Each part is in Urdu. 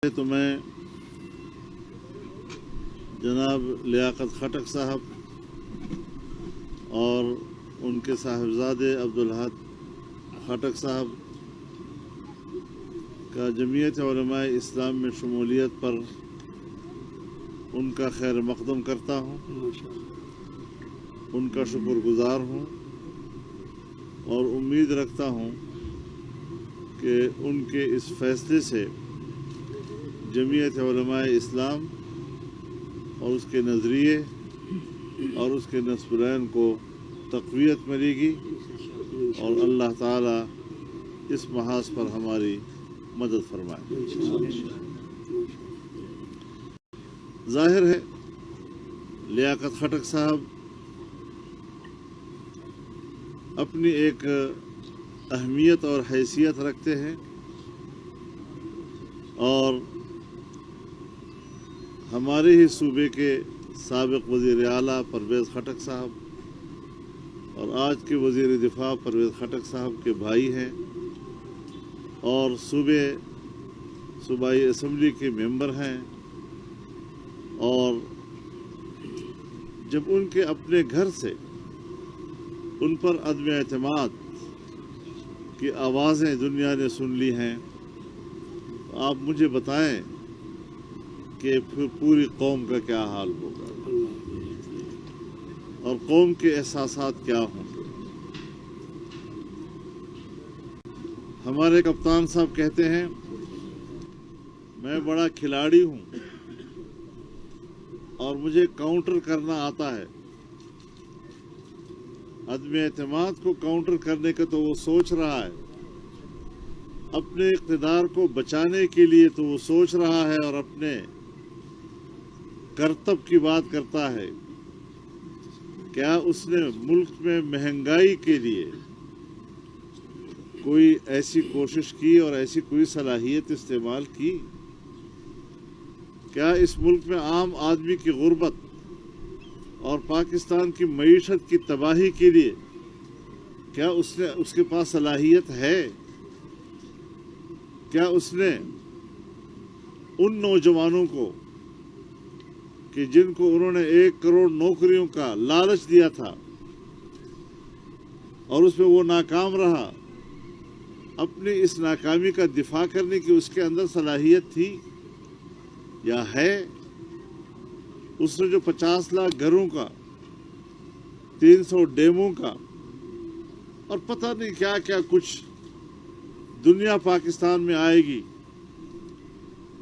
تو میں جناب لیاقت خٹک صاحب اور ان کے صاحبزادے عبدالاحد خٹک صاحب کا جمعیت علماء اسلام میں شمولیت پر ان کا خیر مقدم کرتا ہوں، ان کا شکر گزار ہوں اور امید رکھتا ہوں کہ ان کے اس فیصلے سے جمعیت علماء اسلام اور اس کے نظریے اور اس کے نسبین کو تقویت ملے گی اور اللہ تعالیٰ اس محاذ پر ہماری مدد فرمائے۔ ظاہر ہے لیاقت خٹک صاحب اپنی ایک اہمیت اور حیثیت رکھتے ہیں اور ہمارے ہی صوبے کے سابق وزیر اعلیٰ پرویز خٹک صاحب اور آج کے وزیر دفاع پرویز خٹک صاحب کے بھائی ہیں اور صوبائی اسمبلی کے ممبر ہیں، اور جب ان کے اپنے گھر سے ان پر عدم اعتماد کی آوازیں دنیا نے سن لی ہیں، تو آپ مجھے بتائیں کہ پھر پوری قوم کا کیا حال ہوگا اور قوم کے احساسات کیا ہوں گے۔ ہمارے کپتان صاحب کہتے ہیں میں بڑا کھلاڑی ہوں اور مجھے کاؤنٹر کرنا آتا ہے۔ عدم اعتماد کو کاؤنٹر کرنے کا تو وہ سوچ رہا ہے، اپنے اقتدار کو بچانے کے لیے تو وہ سوچ رہا ہے اور اپنے کرتب کی بات کرتا ہے۔ کیا اس نے ملک میں مہنگائی کے لیے کوئی ایسی کوشش کی اور ایسی کوئی صلاحیت استعمال کی؟ کیا اس ملک میں عام آدمی کی غربت اور پاکستان کی معیشت کی تباہی کے لیے کیا اس کے پاس صلاحیت ہے؟ کیا اس نے ان نوجوانوں کو کہ جن کو انہوں نے 1 کروڑ نوکریوں کا لالچ دیا تھا اور اس میں وہ ناکام رہا، اپنی اس ناکامی کا دفاع کرنے کی اس کے اندر صلاحیت تھی یا ہے؟ اس نے جو 50 لاکھ گھروں کا، 300 ڈیموں کا اور پتہ نہیں کیا کیا کچھ دنیا پاکستان میں آئے گی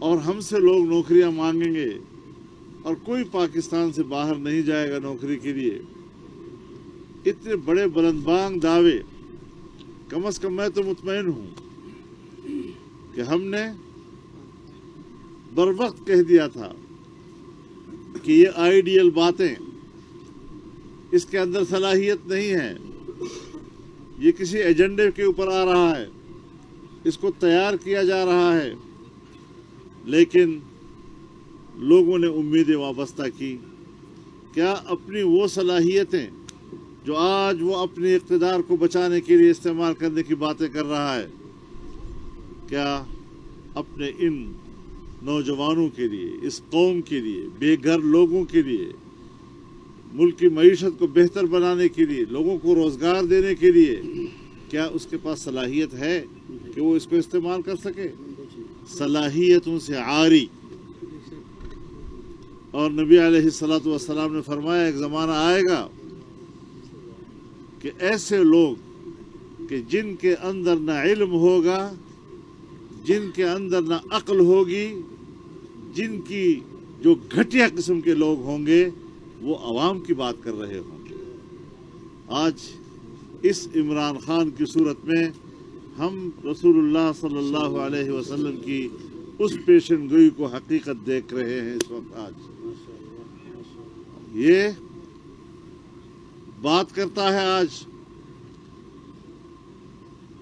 اور ہم سے لوگ نوکریاں مانگیں گے اور کوئی پاکستان سے باہر نہیں جائے گا نوکری کے لیے، اتنے بڑے بلند بانگ دعوے، کم از کم میں تو مطمئن ہوں کہ ہم نے بر وقت کہہ دیا تھا کہ یہ آئیڈیل باتیں، اس کے اندر صلاحیت نہیں ہے، یہ کسی ایجنڈے کے اوپر آ رہا ہے، اس کو تیار کیا جا رہا ہے، لیکن لوگوں نے امیدیں وابستہ کی۔ کیا اپنی وہ صلاحیتیں جو آج وہ اپنے اقتدار کو بچانے کے لیے استعمال کرنے کی باتیں کر رہا ہے، کیا اپنے ان نوجوانوں کے لیے، اس قوم کے لیے، بے گھر لوگوں کے لیے، ملک کی معیشت کو بہتر بنانے کے لیے، لوگوں کو روزگار دینے کے لیے، کیا اس کے پاس صلاحیت ہے کہ وہ اس کو استعمال کر سکے؟ صلاحیتوں سے عاری۔ اور نبی علیہ الصلوۃ والسلام نے فرمایا ایک زمانہ آئے گا کہ ایسے لوگ کہ جن کے اندر نہ علم ہوگا، جن کے اندر نہ عقل ہوگی، جن کی جو گھٹیا قسم کے لوگ ہوں گے، وہ عوام کی بات کر رہے ہوں گے۔ آج اس عمران خان کی صورت میں ہم رسول اللہ صلی اللہ علیہ وسلم کی اس پیشن گوئی کو حقیقت دیکھ رہے ہیں اس وقت۔ آج یہ بات کرتا ہے آج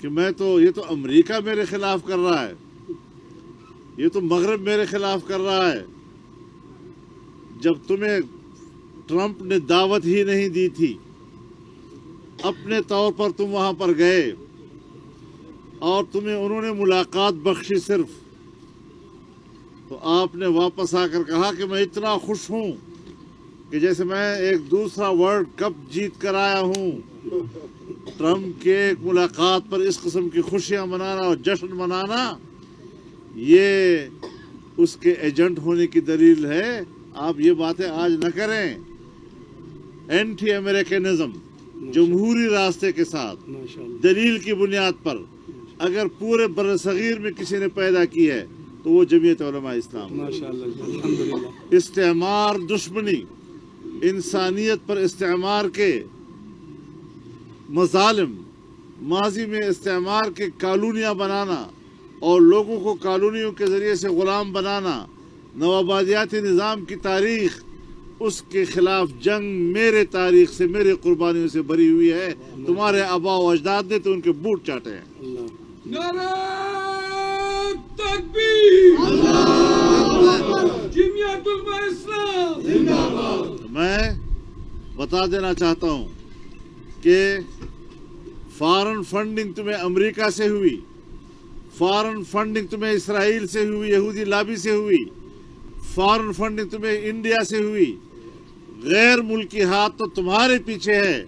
کہ یہ تو امریکہ میرے خلاف کر رہا ہے، یہ تو مغرب میرے خلاف کر رہا ہے، جب تمہیں ٹرمپ نے دعوت ہی نہیں دی تھی، اپنے طور پر تم وہاں پر گئے اور تمہیں انہوں نے ملاقات بخشی صرف، تو آپ نے واپس آ کر کہا کہ میں اتنا خوش ہوں کہ جیسے میں ایک دوسرا ورلڈ کپ جیت کر آیا ہوں. ٹرمپ کے ملاقات پر اس قسم کی خوشیاں منانا اور جشن منانا یہ اس کے ایجنٹ ہونے کی دلیل ہے. آپ یہ باتیں آج نہ کریں. اینٹی امریکنزم جمہوری راستے کے ساتھ دلیل کی بنیاد پر اگر پورے بر صغیر میں کسی نے پیدا کی ہے تو وہ جمعیت علماء اسلام. استعمار دشمنی، انسانیت پر استعمار کے مظالم، ماضی میں استعمار کے کالونیاں بنانا اور لوگوں کو کالونیوں کے ذریعے سے غلام بنانا، نوآبادیاتی نظام کی تاریخ، اس کے خلاف جنگ میرے تاریخ سے، میرے قربانیوں سے بری ہوئی ہے. تمہارے آباء و اجداد نے تو ان کے بوٹ چاٹے ہیں. نعرہ تکبیر! جمعیت علماء اسلام زندہ باد! میں بتا دینا چاہتا ہوں کہ فارن فنڈنگ تمہیں امریکہ سے ہوئی، فارن فنڈنگ تمہیں اسرائیل سے ہوئی، یہودی لابی سے ہوئی، فارن فنڈنگ تمہیں انڈیا سے ہوئی. غیر ملکی ہاتھ تو تمہارے پیچھے ہے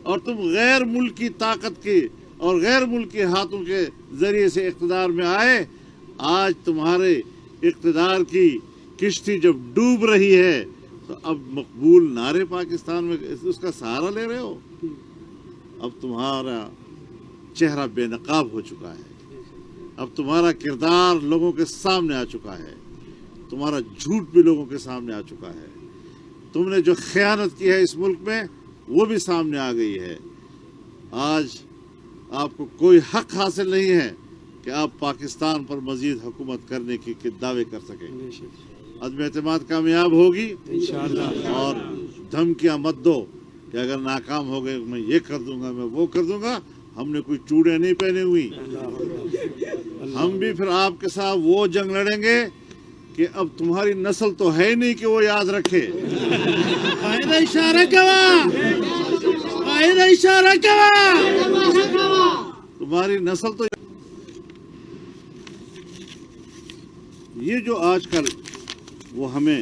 اور تم غیر ملکی طاقت کی اور غیر ملکی ہاتھوں کے ذریعے سے اقتدار میں آئے. آج تمہارے اقتدار کی کشتی جب ڈوب رہی ہے تو اب مقبول نعرے پاکستان میں اس کا سہارا لے رہے ہو. اب تمہارا چہرہ بے نقاب ہو چکا ہے، اب تمہارا کردار لوگوں کے سامنے آ چکا ہے، تمہارا جھوٹ بھی لوگوں کے سامنے آ چکا ہے. تم نے جو خیانت کی ہے اس ملک میں وہ بھی سامنے آ گئی ہے. آج آپ کو کوئی حق حاصل نہیں ہے کہ آپ پاکستان پر مزید حکومت کرنے کی دعوے کر سکیں. عدم اعتماد کامیاب ہوگی اور دھمکیاں مت دو کہ اگر ناکام ہو گئے میں یہ کر دوں گا، میں وہ کر دوں گا. ہم نے کوئی چوڑیاں نہیں پہنی ہوئی. ہم بھی پھر آپ کے ساتھ وہ جنگ لڑیں گے کہ اب تمہاری نسل تو ہے نہیں کہ وہ یاد رکھے. تمہاری نسل تو یہ جو آج کل وہ ہمیں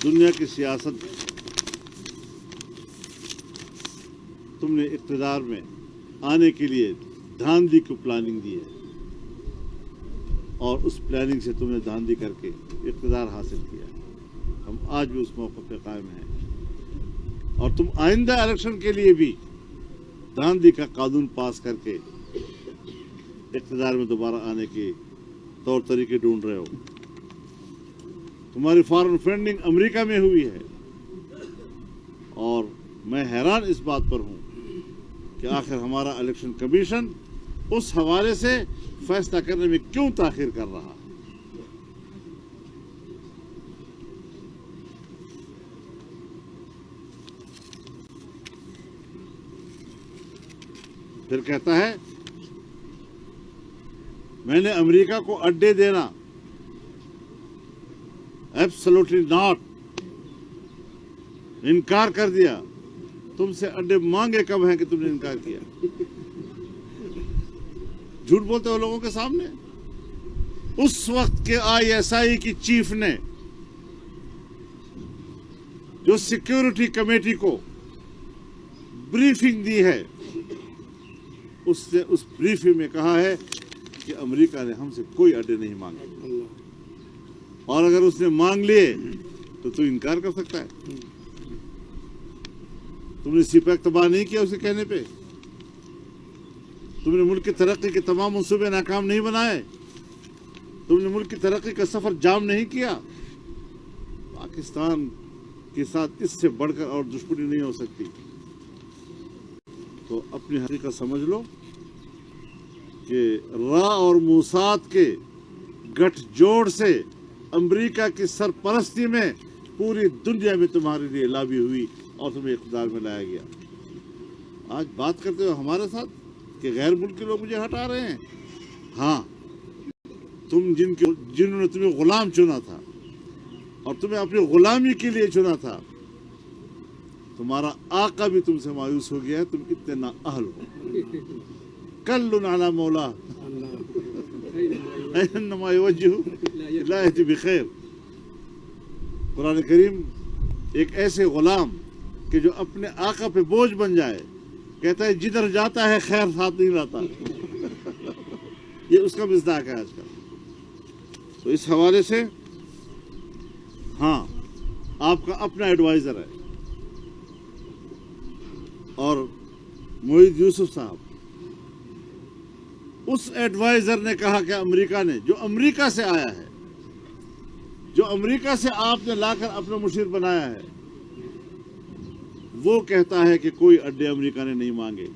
دنیا کی سیاست تم نے اقتدار میں آنے کے لیے دھاندلی کو پلاننگ دی ہے اور اس پلاننگ سے تم نے دھاندلی کر کے اقتدار حاصل کیا. ہم آج بھی اس موقع پہ قائم ہیں اور تم آئندہ الیکشن کے لیے بھی دھاندلی کا قانون پاس کر کے اقتدار میں دوبارہ آنے کے طور طریقے ڈھونڈ رہے ہو. تمہاری فارن فنڈنگ امریکہ میں ہوئی ہے اور میں حیران اس بات پر ہوں کہ آخر ہمارا الیکشن کمیشن اس حوالے سے فیصلہ کرنے میں کیوں تاخیر کر رہا. پھر کہتا ہے میں نے امریکہ کو اڈے دینا. Absolutely not. انکار کر دیا. تم سے اڈے مانگے کب ہیں کہ تم نے انکار کیا؟ جھوٹ بولتے ہو لوگوں کے سامنے. اس وقت کے ISI کی چیف نے جو سیکیورٹی کمیٹی کو بریفنگ دی ہے اس بریفنگ میں کہا ہے کہ امریکہ نے ہم سے کوئی اڈے نہیں مانگے اور اگر اس نے مانگ لیے تو انکار کر سکتا ہے. تم نے سپیک تباہ نہیں کیا اسے کہنے پہ. تم نے ملک کی ترقی کے تمام منصوبے ناکام نہیں بنائے. تم نے ملک کی ترقی کا سفر جام نہیں کیا. پاکستان کے ساتھ اس سے بڑھ کر اور دشمنی نہیں ہو سکتی. تو اپنی حقیقت سمجھ لو کہ را اور موساد کے گٹھ جوڑ سے امریکہ کی سرپرستی میں پوری دنیا میں تمہارے لیے لابی ہوئی اور تمہیں اقتدار میں لایا گیا. آج بات کرتے ہو ہمارے ساتھ کہ غیر ملکی لوگ مجھے ہٹا رہے ہیں. ہاں، تم جنہوں نے تمہیں غلام چنا تھا اور تمہیں اپنی غلامی کے لیے چنا تھا، تمہارا آقا بھی تم سے مایوس ہو گیا ہے. تم اتنے نااہل ہو. کل علی مولا اینما یوجہ لا یأتی بخیر. قرآن کریم ایک ایسے غلام کہ جو اپنے آقا پہ بوجھ بن جائے، کہتا ہے جدھر جاتا ہے خیر ساتھ نہیں لاتا. یہ اس کا مصداق ہے آج کل. تو اس حوالے سے ہاں آپ کا اپنا ایڈوائزر ہے، اور معید یوسف صاحب، اس ایڈوائزر نے کہا کہ امریکہ نے، جو امریکہ سے آیا ہے، جو امریکہ سے آپ نے لا کر اپنا مشیر بنایا ہے، وہ کہتا ہے کہ کوئی اڈے امریکہ نے نہیں مانگے.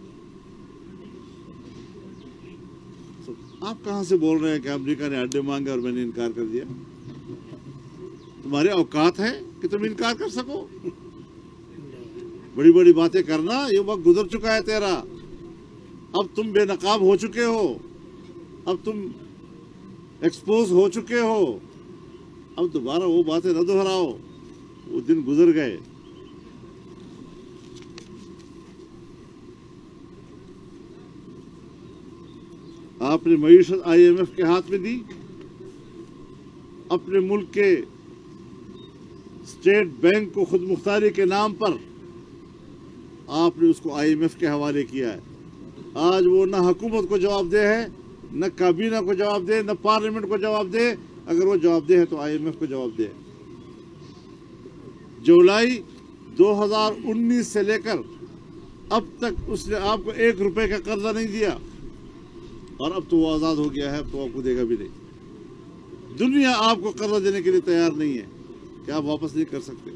آپ کہاں سے بول رہے ہیں کہ امریکہ نے اڈے مانگے اور میں نے انکار کر دیا؟ تمہارے اوقات ہے کہ تم انکار کر سکو؟ بڑی بڑی باتیں کرنا، یہ وقت گزر چکا ہے تیرا. اب تم بے نقاب ہو چکے ہو، اب تم ایکسپوز ہو چکے ہو. اب دوبارہ وہ باتیں نہ دہراؤ، وہ دن گزر گئے. آپ نے معیشت IMF کے ہاتھ میں دی، اپنے ملک کے اسٹیٹ بینک کو خود مختاری کے نام پر آپ نے اس کو IMF کے حوالے کیا ہے. آج وہ نہ حکومت کو جواب دہ ہے، نہ کابینہ کو جواب دے، نہ پارلیمنٹ کو جواب دے. اگر وہ جواب دہ ہے تو IMF کو جواب دے. جولائی 2019 سے لے کر اب تک اس نے آپ کو 1 روپے کا قرضہ نہیں دیا، اور اب تو وہ آزاد ہو گیا ہے، اب تو آپ کو دے گا بھی نہیں. دنیا آپ کو قرضہ دینے کے لیے تیار نہیں ہے کہ آپ واپس نہیں کر سکتے.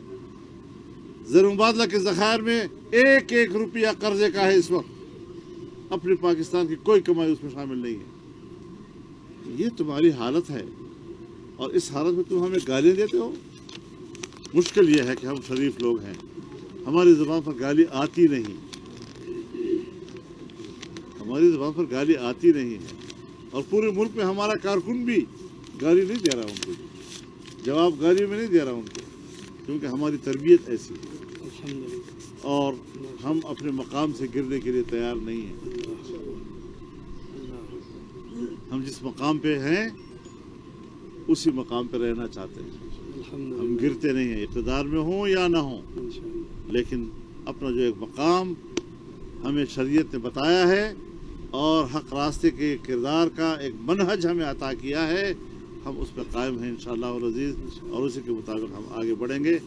زر مبادلہ کے ذخائر میں 1 روپیہ قرضے کا ہے اس وقت. اپنے پاکستان کی کوئی کمائی اس میں شامل نہیں ہے. یہ تمہاری حالت ہے، اور اس حالت میں تم ہمیں گالیاں دیتے ہو. مشکل یہ ہے کہ ہم شریف لوگ ہیں، ہماری زبان پر گالی آتی نہیں، ہماری زبان پر گالی آتی نہیں ہے. اور پورے ملک میں ہمارا کارکن بھی گالی نہیں دے رہا ان کو، جواب گالی میں نہیں دے رہا ان کو، کیونکہ ہماری تربیت ایسی ہے اور ہم اپنے مقام سے گرنے کے لیے تیار نہیں ہیں. ہم جس مقام پہ ہیں اسی مقام پہ رہنا چاہتے ہیں. ہم گرتے نہیں ہیں، اقتدار میں ہوں یا نہ ہوں، لیکن اپنا جو ایک مقام ہمیں شریعت نے بتایا ہے اور حق راستے کے کردار کا ایک منہج ہمیں عطا کیا ہے، ہم اس پہ قائم ہیں انشاءاللہ العزیز، اور اسی کے مطابق ہم آگے بڑھیں گے.